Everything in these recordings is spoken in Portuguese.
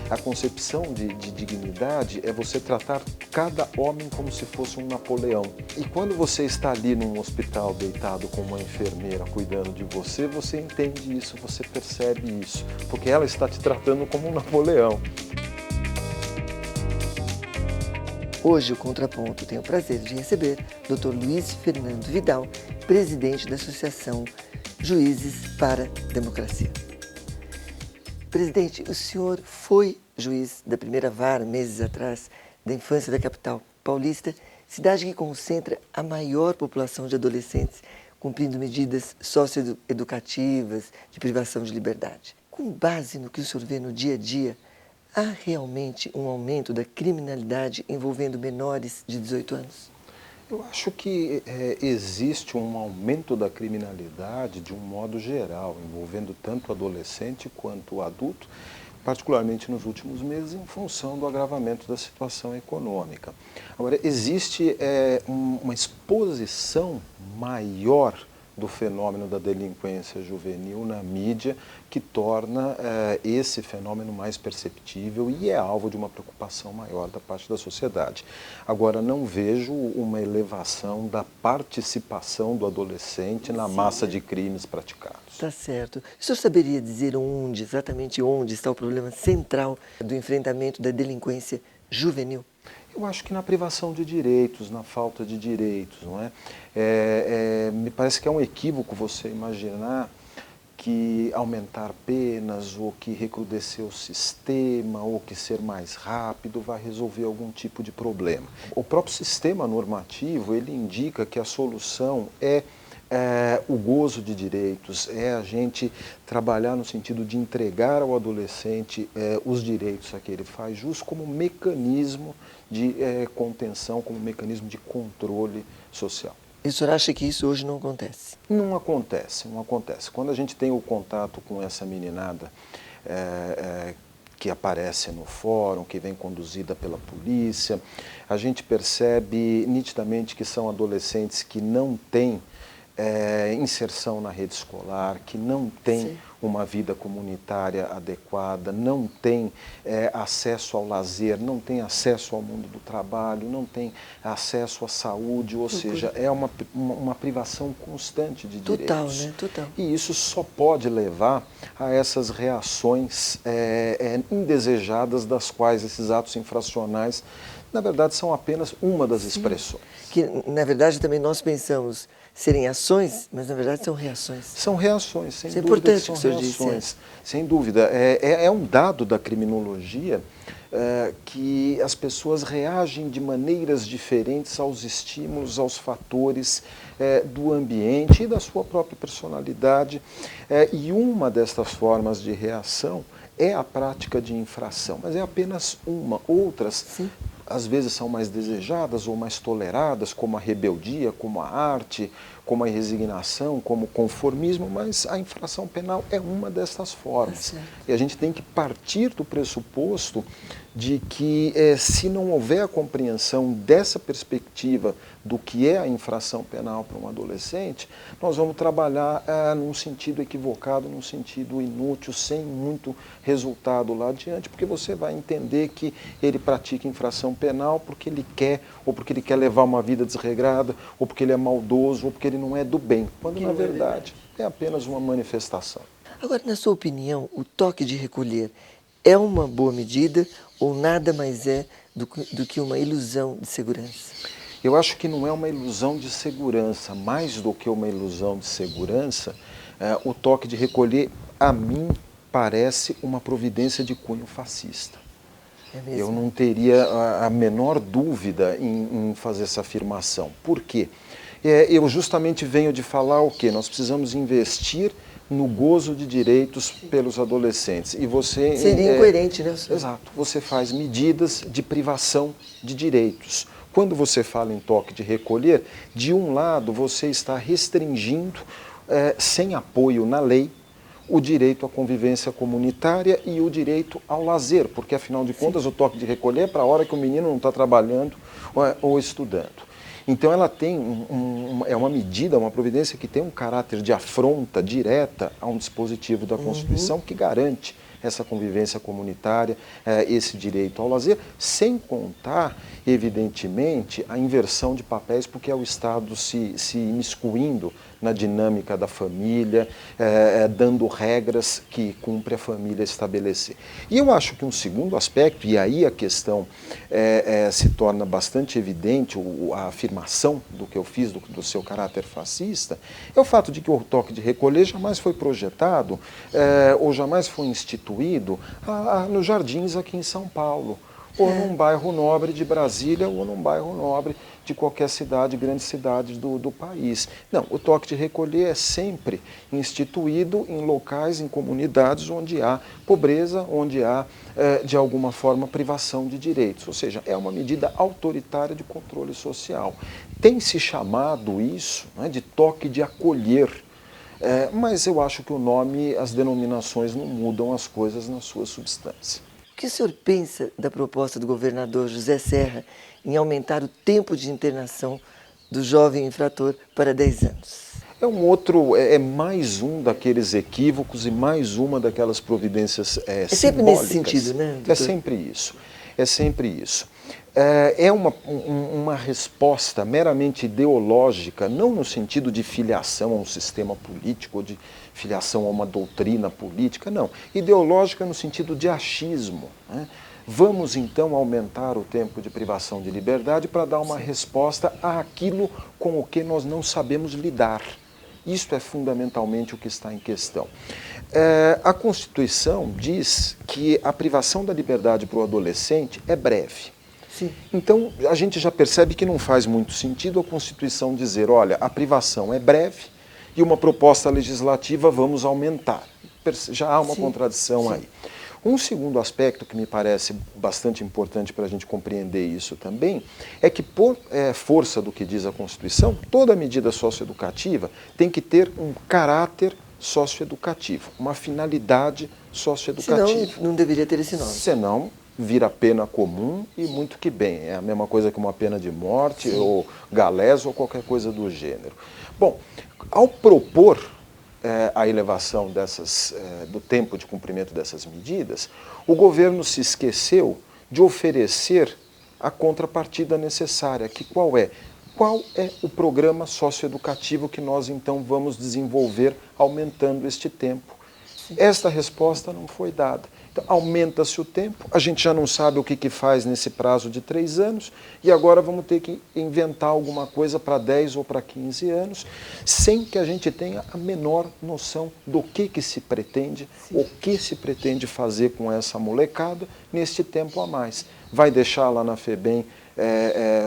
A concepção de dignidade é você tratar cada homem como se fosse um Napoleão. E quando você está ali num hospital deitado com uma enfermeira cuidando de você, você entende isso, você percebe isso, porque ela está te tratando como um Napoleão. Hoje, o Contraponto tem o prazer de receber Dr. Luiz Fernando Vidal, presidente da Associação Juízes para a Democracia. Presidente, o senhor foi juiz da primeira vara, meses atrás, da infância da capital paulista, cidade que concentra a maior população de adolescentes cumprindo medidas socioeducativas de privação de liberdade. Com base no que o senhor vê no dia a dia, há realmente um aumento da criminalidade envolvendo menores de 18 anos? Eu acho que existe um aumento da criminalidade de um modo geral, envolvendo tanto o adolescente quanto o adulto, particularmente nos últimos meses, em função do agravamento da situação econômica. Agora, existe uma exposição maior do fenômeno da delinquência juvenil na mídia, que torna esse fenômeno mais perceptível e é alvo de uma preocupação maior da parte da sociedade. Agora, não vejo uma elevação da participação do adolescente na massa de crimes praticados. Tá certo. O senhor saberia dizer exatamente onde está o problema central do enfrentamento da delinquência juvenil? Eu acho que na privação de direitos, na falta de direitos, não é? Me parece que é um equívoco você imaginar que aumentar penas, ou que recrudescer o sistema, ou que ser mais rápido vai resolver algum tipo de problema. O próprio sistema normativo, ele indica que a solução é o gozo de direitos, é a gente trabalhar no sentido de entregar ao adolescente os direitos a que ele faz jus como mecanismo de contenção, como mecanismo de controle social. E o senhor acha que isso hoje não acontece? Não acontece, não acontece. Quando a gente tem o contato com essa meninada que aparece no fórum, que vem conduzida pela polícia, a gente percebe nitidamente que são adolescentes que não têm inserção na rede escolar, que não tem uma vida comunitária adequada, não tem acesso ao lazer, não tem acesso ao mundo do trabalho, não tem acesso à saúde, ou seja, é uma privação constante de direitos. Total, né? Total. E isso só pode levar a essas reações indesejadas, das quais esses atos infracionais, na verdade, são apenas uma das expressões. Que, na verdade, também nós pensamos serem ações, mas na verdade são reações. São reações, sem dúvida. Isso é importante são que o senhor reações, disse. sem dúvida. É um dado da criminologia que as pessoas reagem de maneiras diferentes aos estímulos, aos fatores do ambiente e da sua própria personalidade. E uma destas formas de reação é a prática de infração, mas é apenas uma. Outras, às vezes, são mais desejadas ou mais toleradas, como a rebeldia, como a arte, como a resignação, como o conformismo, mas a infração penal é uma dessas formas. E a gente tem que partir do pressuposto de que, se não houver a compreensão dessa perspectiva do que é a infração penal para um adolescente, nós vamos trabalhar num sentido equivocado, num sentido inútil, sem muito resultado lá adiante, porque você vai entender que ele pratica infração penal porque ele quer, ou porque ele quer levar uma vida desregrada, ou porque ele é maldoso, ou porque ele não é do bem, quando na verdade é apenas uma manifestação. Agora, na sua opinião, o toque de recolher é uma boa medida ou nada mais é do que uma ilusão de segurança? Eu acho que não é uma ilusão de segurança. Mais do que uma ilusão de segurança, o toque de recolher, a mim, parece uma providência de cunho fascista. É mesmo? Eu não teria a menor dúvida em fazer essa afirmação. Por quê? Eu justamente venho de falar o quê? Nós precisamos investir no gozo de direitos pelos adolescentes. E você seria incoerente, né? Exato. Você faz medidas de privação de direitos. Quando você fala em toque de recolher, de um lado você está restringindo, sem apoio na lei, o direito à convivência comunitária e o direito ao lazer, porque afinal de contas o toque de recolher é para a hora que o menino não está trabalhando ou estudando. Então ela tem uma medida, uma providência que tem um caráter de afronta direta a um dispositivo da Constituição que garante essa convivência comunitária, esse direito ao lazer, sem contar, evidentemente, a inversão de papéis, porque é o Estado se imiscuindo na dinâmica da família, dando regras que cumpre a família estabelecer. E eu acho que um segundo aspecto, e aí a questão se torna bastante evidente, a afirmação do que eu fiz, do seu caráter fascista, é o fato de que o toque de recolher jamais foi projetado ou jamais foi instituído nos jardins aqui em São Paulo, ou num bairro nobre de Brasília, ou num bairro nobre de qualquer cidade, grande cidade do país. Não, o toque de recolher é sempre instituído em locais, em comunidades onde há pobreza, onde há, de alguma forma, privação de direitos. Ou seja, é uma medida autoritária de controle social. Tem se chamado isso, né, de toque de acolher, mas eu acho que o nome, as denominações não mudam as coisas na sua substância. O que o senhor pensa da proposta do governador José Serra em aumentar o tempo de internação do jovem infrator para 10 anos? É mais um daqueles equívocos e mais uma daquelas providências sempre simbólicas. nesse sentido, né, doutor? É sempre isso. É sempre isso. É uma resposta meramente ideológica, não no sentido de filiação a um sistema político ou de filiação a uma doutrina política, não. Ideológica no sentido de achismo, né? Vamos então aumentar o tempo de privação de liberdade para dar uma resposta àquilo com o que nós não sabemos lidar. Isso é fundamentalmente o que está em questão. A Constituição diz que a privação da liberdade para o adolescente é breve. Sim. Então, a gente já percebe que não faz muito sentido a Constituição dizer, olha, a privação é breve e uma proposta legislativa vamos aumentar. Já há uma contradição aí. Um segundo aspecto que me parece bastante importante para a gente compreender isso também é que, por força do que diz a Constituição, toda medida socioeducativa tem que ter um caráter socioeducativo, uma finalidade socioeducativa. Senão, não deveria ter esse nome. Senão, vira pena comum e muito que bem. É a mesma coisa que uma pena de morte ou galés ou qualquer coisa do gênero. Bom, ao propor a elevação do tempo de cumprimento dessas medidas, o governo se esqueceu de oferecer a contrapartida necessária, que qual é? Qual é o programa socioeducativo que nós então vamos desenvolver aumentando este tempo? Esta resposta não foi dada. Então, aumenta-se o tempo, a gente já não sabe o que faz nesse prazo de 3 anos e agora vamos ter que inventar alguma coisa para 10 ou para 15 anos, sem que a gente tenha a menor noção do que se pretende, o que se pretende fazer com essa molecada neste tempo a mais. Vai deixar lá na FEBEM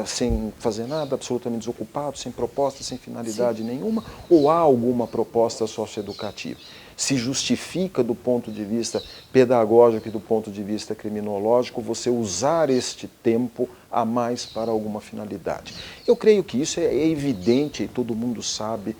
sem fazer nada, absolutamente desocupado, sem proposta, sem finalidade nenhuma, ou há alguma proposta socioeducativa? Se justifica do ponto de vista pedagógico e do ponto de vista criminológico você usar este tempo a mais para alguma finalidade. Eu creio que isso é evidente, todo mundo sabe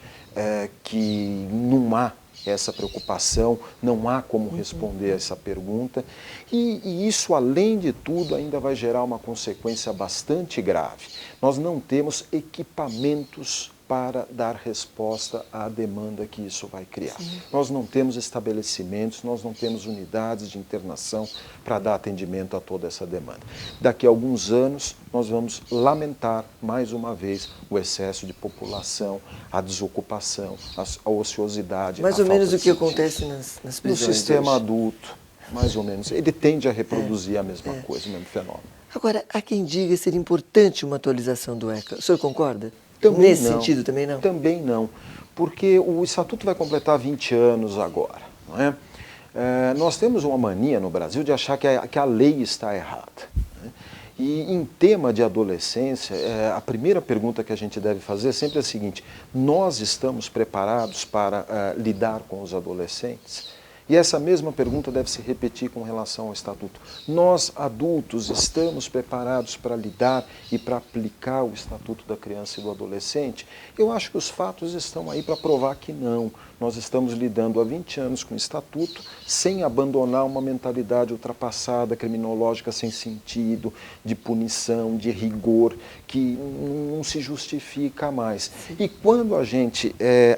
que não há essa preocupação, não há como responder a essa pergunta, e isso, além de tudo, ainda vai gerar uma consequência bastante grave. Nós não temos equipamentos para dar resposta à demanda que isso vai criar. Sim. Nós não temos estabelecimentos, nós não temos unidades de internação para dar atendimento a toda essa demanda. Daqui a alguns anos, nós vamos lamentar, mais uma vez, o excesso de população, a desocupação, a ociosidade. Mais ou menos o que acontece nas prisões no sistema hoje. Adulto, mais ou menos. Ele tende a reproduzir a mesma coisa, o mesmo fenômeno. Agora, há quem diga ser importante uma atualização do ECA. O senhor concorda? Também Nesse não. sentido também não? Também não, porque o Estatuto vai completar 20 anos agora. Não é? Nós temos uma mania no Brasil de achar que a lei está errada. Né? E em tema de adolescência, a primeira pergunta que a gente deve fazer é sempre a seguinte: nós estamos preparados para lidar com os adolescentes? E essa mesma pergunta deve se repetir com relação ao Estatuto. Nós, adultos, estamos preparados para lidar e para aplicar o Estatuto da Criança e do Adolescente? Eu acho que os fatos estão aí para provar que não. Nós estamos lidando há 20 anos com o Estatuto sem abandonar uma mentalidade ultrapassada, criminológica sem sentido, de punição, de rigor, que não se justifica mais. E quando a gente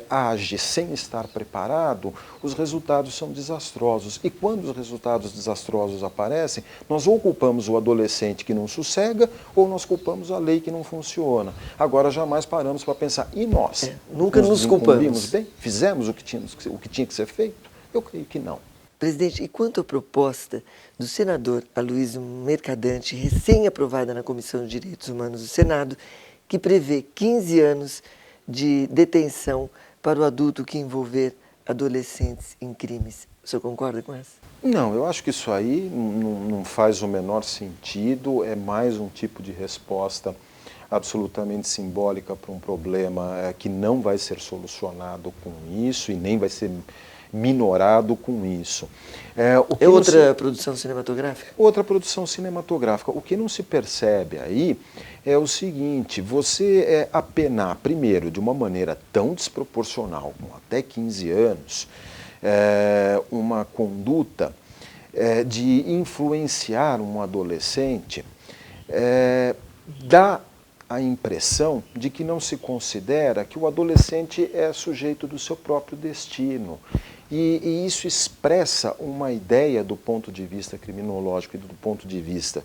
age sem estar preparado, os resultados são desastrosos. E quando os resultados desastrosos aparecem, nós ou culpamos o adolescente que não sossega, ou nós culpamos a lei que não funciona. Agora, jamais paramos para pensar, e nós? Nunca nos culpamos. Bem? Fizemos o que tinha que ser feito? Eu creio que não. Presidente, e quanto à proposta do senador Aloysio Mercadante, recém-aprovada na Comissão de Direitos Humanos do Senado, que prevê 15 anos de detenção para o adulto que envolver adolescentes em crimes. O senhor concorda com essa? Não, eu acho que isso aí não faz o menor sentido, é mais um tipo de resposta absolutamente simbólica para um problema que não vai ser solucionado com isso e nem vai ser minorado com isso. É outra produção cinematográfica? Outra produção cinematográfica. O que não se percebe aí é o seguinte, você apenar, primeiro, de uma maneira tão desproporcional, com até 15 anos, uma conduta de influenciar um adolescente, dá a impressão de que não se considera que o adolescente é sujeito do seu próprio destino. E isso expressa uma ideia do ponto de vista criminológico e do ponto de vista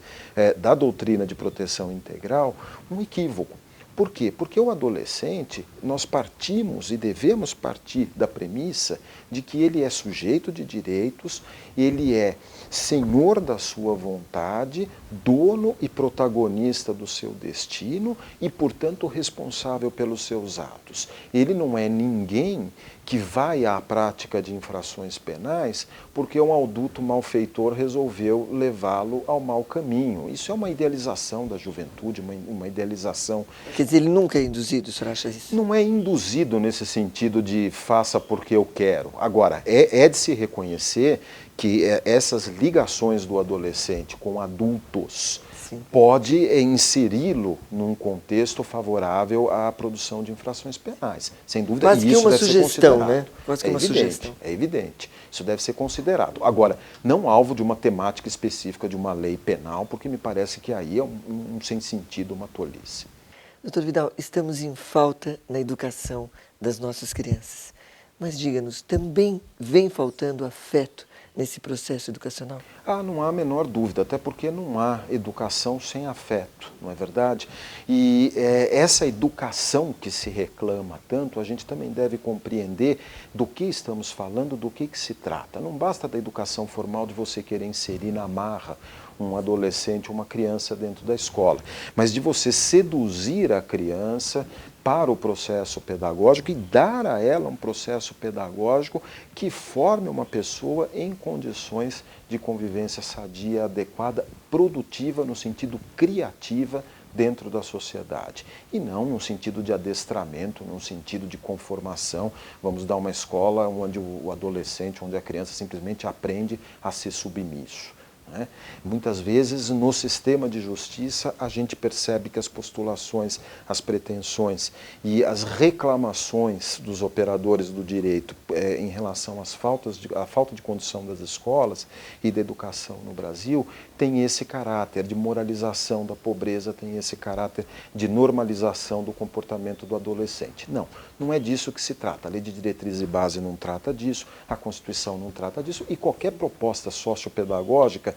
da doutrina de proteção integral, um equívoco. Por quê? Porque o adolescente, nós partimos e devemos partir da premissa de que ele é sujeito de direitos, ele é senhor da sua vontade, dono e protagonista do seu destino e, portanto, responsável pelos seus atos. Ele não é ninguém que vai à prática de infrações penais porque um adulto malfeitor resolveu levá-lo ao mau caminho. Isso é uma idealização da juventude, uma idealização... Quer dizer, ele nunca é induzido, o senhor acha isso? Não é induzido nesse sentido de faça porque eu quero. Agora, é de se reconhecer que essas ligações do adolescente com adultos pode inseri-lo num contexto favorável à produção de infrações penais. Sem dúvida, quase que isso uma deve sugestão, ser considerado. né? Quase que É uma evidente, sugestão. é evidente. Isso deve ser considerado. Agora, não alvo de uma temática específica de uma lei penal, porque me parece que aí é um sem sentido, uma tolice. Doutor Vidal, estamos em falta na educação das nossas crianças. Mas diga-nos, também vem faltando afeto nesse processo educacional? Não há a menor dúvida, até porque não há educação sem afeto, não é verdade? E essa educação que se reclama tanto, a gente também deve compreender do que estamos falando, do que se trata. Não basta da educação formal de você querer inserir na marra um adolescente, uma criança dentro da escola, mas de você seduzir a criança para o processo pedagógico e dar a ela um processo pedagógico que forme uma pessoa em condições de convivência sadia, adequada, produtiva, no sentido criativa, dentro da sociedade. E não no sentido de adestramento, no sentido de conformação. Vamos dar uma escola onde o adolescente, onde a criança simplesmente aprende a ser submisso. Muitas vezes, no sistema de justiça, a gente percebe que as postulações, as pretensões e as reclamações dos operadores do direito em relação à falta de condição das escolas e da educação no Brasil tem esse caráter de moralização da pobreza, tem esse caráter de normalização do comportamento do adolescente. Não é disso que se trata. A Lei de Diretriz e Base não trata disso, a Constituição não trata disso e qualquer proposta sociopedagógica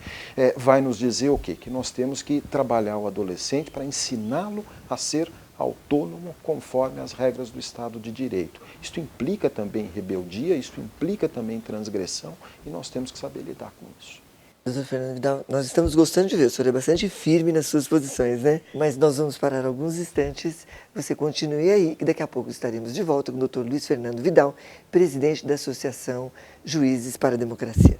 vai nos dizer o quê? Que nós temos que trabalhar o adolescente para ensiná-lo a ser autônomo conforme as regras do Estado de Direito. Isto implica também rebeldia, isto implica também transgressão e nós temos que saber lidar com isso. Doutor Fernando Vidal, nós estamos gostando de ver, o senhor é bastante firme nas suas posições, né? Mas nós vamos parar alguns instantes, você continue aí, que daqui a pouco estaremos de volta com o doutor Luiz Fernando Vidal, presidente da Associação Juízes para a Democracia.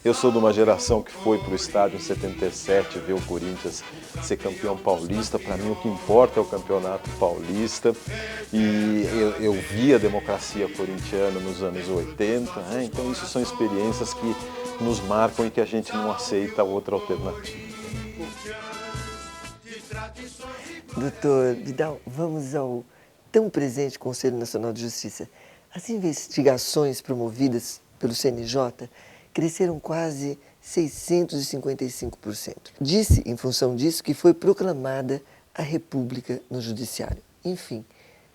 Eu sou de uma geração que foi para o estádio em 77 ver o Corinthians ser campeão paulista. Para mim o que importa é o campeonato paulista. E eu vi a democracia corintiana nos anos 80, então isso são experiências que nos marcam e que a gente não aceita outra alternativa. Doutor Vidal, vamos ao tão presente o Conselho Nacional de Justiça, as investigações promovidas pelo CNJ cresceram quase 655%. Disse, em função disso, que foi proclamada a República no Judiciário. Enfim,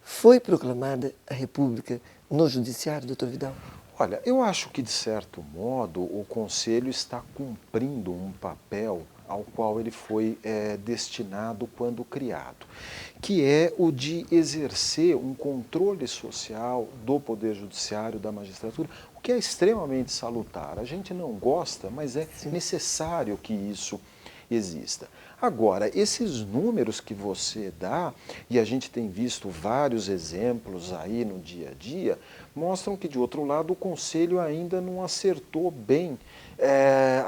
foi proclamada a República no Judiciário, doutor Vidal? Olha, eu acho que, de certo modo, o Conselho está cumprindo um papel ao qual ele foi destinado quando criado, que é o de exercer um controle social do Poder Judiciário, da magistratura, o que é extremamente salutar. A gente não gosta, mas é necessário que isso exista. Agora, esses números que você dá, e a gente tem visto vários exemplos aí no dia a dia, mostram que, de outro lado, o Conselho ainda não acertou bem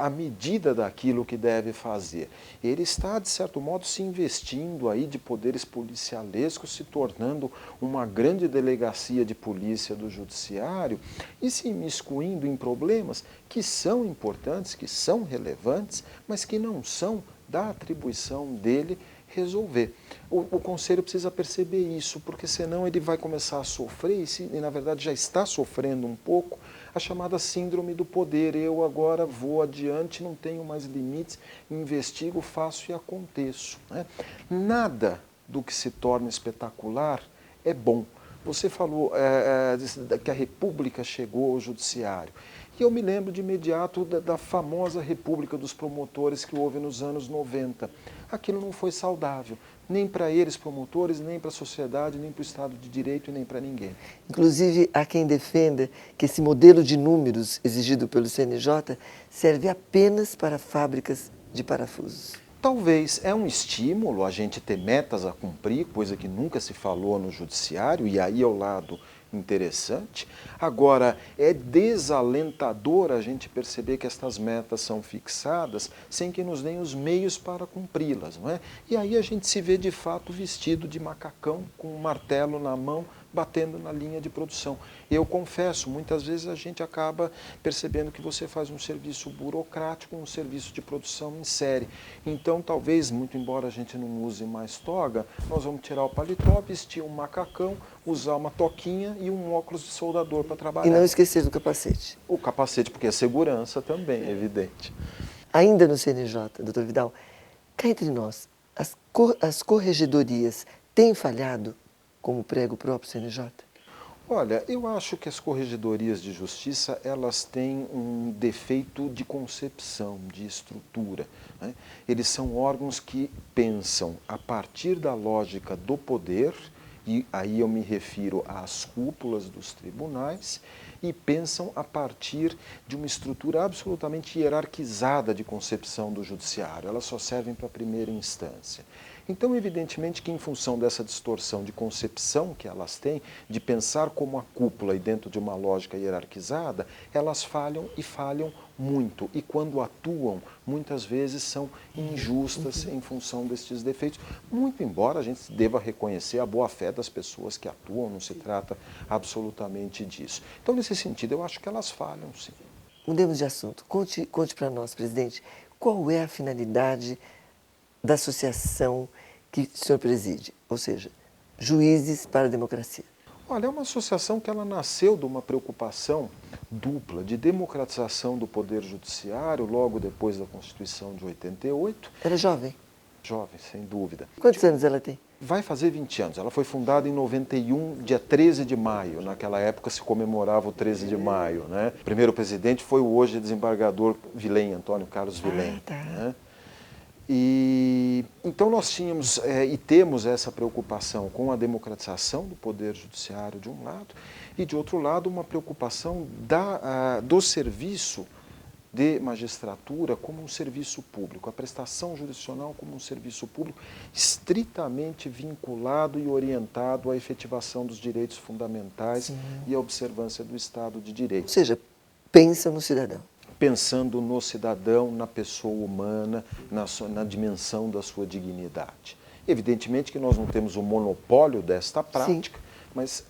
a medida daquilo que deve fazer. Ele está, de certo modo, se investindo aí de poderes policialescos, se tornando uma grande delegacia de polícia do judiciário e se imiscuindo em problemas que são importantes, que são relevantes, mas que não são da atribuição dele resolver. O Conselho precisa perceber isso, porque senão ele vai começar a sofrer, e na verdade já está sofrendo um pouco, a chamada síndrome do poder. Eu agora vou adiante, não tenho mais limites, investigo, faço e aconteço. Né? Nada do que se torna espetacular é bom. Você falou que a República chegou ao Judiciário. E eu me lembro de imediato da famosa República dos Promotores que houve nos anos 90. Aquilo não foi saudável, nem para eles promotores, nem para a sociedade, nem para o Estado de Direito e nem para ninguém. Inclusive, há quem defenda que esse modelo de números exigido pelo CNJ serve apenas para fábricas de parafusos. Talvez é um estímulo a gente ter metas a cumprir, coisa que nunca se falou no judiciário, e aí é o lado interessante. Agora, é desalentador a gente perceber que estas metas são fixadas sem que nos deem os meios para cumpri-las, não é? E aí a gente se vê de fato vestido de macacão, com um martelo na mão, batendo na linha de produção. Eu confesso, muitas vezes a gente acaba percebendo que você faz um serviço burocrático, um serviço de produção em série. Então, talvez, muito embora a gente não use mais toga, nós vamos tirar o paletó, vestir um macacão, usar uma toquinha e um óculos de soldador para trabalhar. E não esquecer do capacete. O capacete, porque é segurança também, é evidente. Ainda no CNJ, doutor Vidal, cá entre nós, as corregedorias têm falhado, como prega o próprio CNJ? Olha, eu acho que as corregedorias de justiça, elas têm um defeito de concepção, de estrutura. Né? Eles são órgãos que pensam a partir da lógica do poder, e aí eu me refiro às cúpulas dos tribunais, e pensam a partir de uma estrutura absolutamente hierarquizada de concepção do judiciário. Elas só servem para a primeira instância. Então, evidentemente que em função dessa distorção de concepção que elas têm, de pensar como a cúpula e dentro de uma lógica hierarquizada, elas falham e falham muito. E quando atuam, muitas vezes são injustas em função destes defeitos. Muito embora a gente deva reconhecer a boa-fé das pessoas que atuam, não se trata absolutamente disso. Então, nesse sentido, eu acho que elas falham, sim. Mudemos de assunto. Conte para nós, presidente, qual é a finalidade da associação que o senhor preside, ou seja, Juízes para a Democracia? Olha, é uma associação que ela nasceu de uma preocupação dupla de democratização do Poder Judiciário, logo depois da Constituição de 88. Era jovem? Jovem, sem dúvida. Quantos anos ela tem? Vai fazer 20 anos. Ela foi fundada em 91, dia 13 de maio. Naquela época se comemorava o 13 de maio. Né? O primeiro presidente foi o hoje desembargador Vilém, Antônio Carlos Vilém. Tá. Né? E então nós tínhamos e temos essa preocupação com a democratização do Poder Judiciário de um lado e de outro lado uma preocupação do serviço de magistratura como um serviço público, a prestação jurisdicional como um serviço público estritamente vinculado e orientado à efetivação dos direitos fundamentais. Sim. E à observância do Estado de Direito. Ou seja, pensa no cidadão. Pensando no cidadão, na pessoa humana, na dimensão da sua dignidade. Evidentemente que nós não temos o monopólio desta prática, sim, mas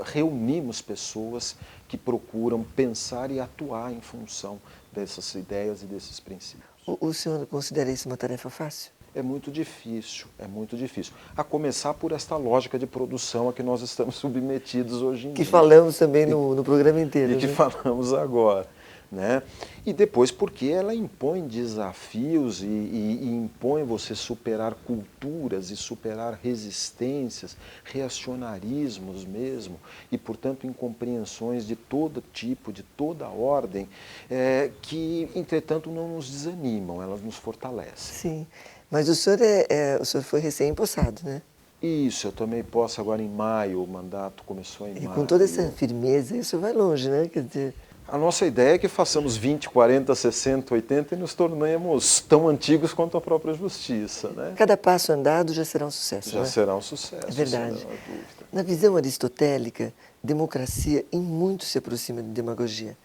reunimos pessoas que procuram pensar e atuar em função dessas ideias e desses princípios. O senhor considera isso uma tarefa fácil? É muito difícil, é muito difícil. A começar por esta lógica de produção a que nós estamos submetidos hoje em Que dia. falamos também no programa inteiro. E que né? falamos agora. Né? E depois porque ela impõe desafios e impõe você superar culturas e superar resistências, reacionarismos mesmo, e portanto incompreensões de todo tipo, de toda ordem, que entretanto não nos desanimam, elas nos fortalecem. Sim, mas o senhor foi recém-empossado, né? Isso, eu tomei posse agora em maio, o mandato começou em E maio. com toda essa firmeza, isso vai longe, né? Quer dizer, A nossa ideia é que façamos 20, 40, 60, 80 e nos tornemos tão antigos quanto a própria justiça. Né? cada passo andado já será um sucesso, Já né? será um sucesso, É verdade. sem a menor dúvida. Na visão aristotélica, democracia em muito se aproxima de demagogia.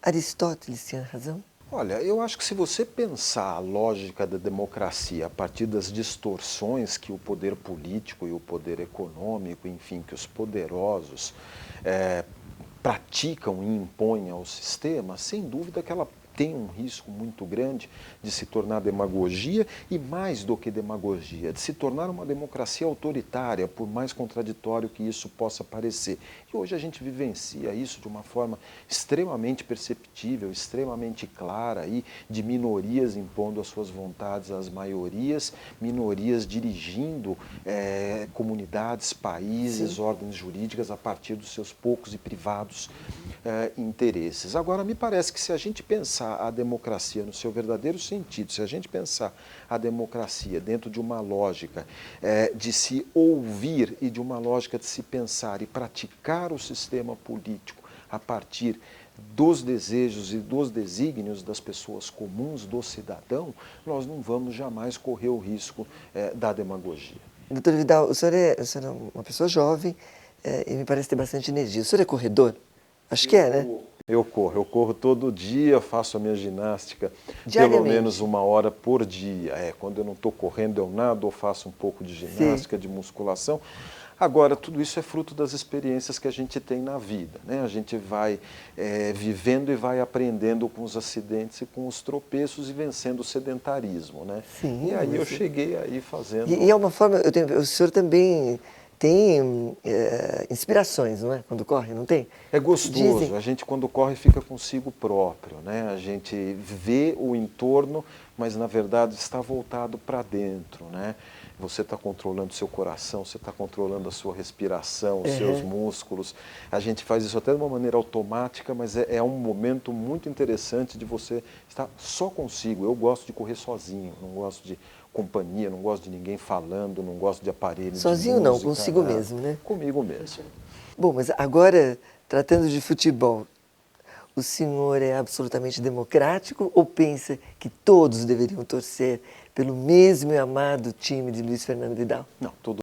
Aristóteles tinha razão? Olha, eu acho que se você pensar a lógica da democracia a partir das distorções que o poder político e o poder econômico, enfim, que os poderosos praticam e impõem ao sistema, sem dúvida que ela tem um risco muito grande de se tornar demagogia e, mais do que demagogia, de se tornar uma democracia autoritária, por mais contraditório que isso possa parecer. E hoje a gente vivencia isso de uma forma extremamente perceptível, extremamente clara, aí, de minorias impondo as suas vontades às maiorias, minorias dirigindo comunidades, países, Sim. ordens jurídicas a partir dos seus poucos e privados interesses. Agora, me parece que se a gente pensar a democracia no seu verdadeiro sentido, se a gente pensar a democracia dentro de uma lógica de se ouvir e de uma lógica de se pensar e praticar o sistema político a partir dos desejos e dos desígnios das pessoas comuns, do cidadão, nós não vamos jamais correr o risco da demagogia. Doutor Vidal, o senhor é uma pessoa jovem e me parece ter bastante energia. O senhor é corredor? Acho que é, né? Eu corro todo dia, faço a minha ginástica pelo Diariamente? menos 1 hora por dia. Quando eu não estou correndo, eu nado ou faço um pouco de ginástica, de musculação. Agora, tudo isso é fruto das experiências que a gente tem na vida. Né? A gente vai vivendo e vai aprendendo com os acidentes e com os tropeços e vencendo o sedentarismo. Né? Sim, E aí eu mas- cheguei aí fazendo... E é uma forma, o senhor também tem inspirações, não é? Quando corre, não tem? É gostoso, Dizem. a gente quando corre fica consigo próprio, né? A gente vê o entorno, mas na verdade está voltado para dentro, né? Você está controlando o seu coração, você está controlando a sua respiração, os seus músculos. A gente faz isso até de uma maneira automática, mas é um momento muito interessante de você estar só consigo. Eu gosto de correr sozinho, não gosto de companhia, não gosto de ninguém falando, não gosto de aparelho de Sozinho não, música, consigo nada. mesmo, né? Comigo mesmo. Bom, mas agora, tratando de futebol, o senhor é absolutamente democrático ou pensa que todos deveriam torcer pelo mesmo e amado time de Luiz Fernando Vidal? Não, todo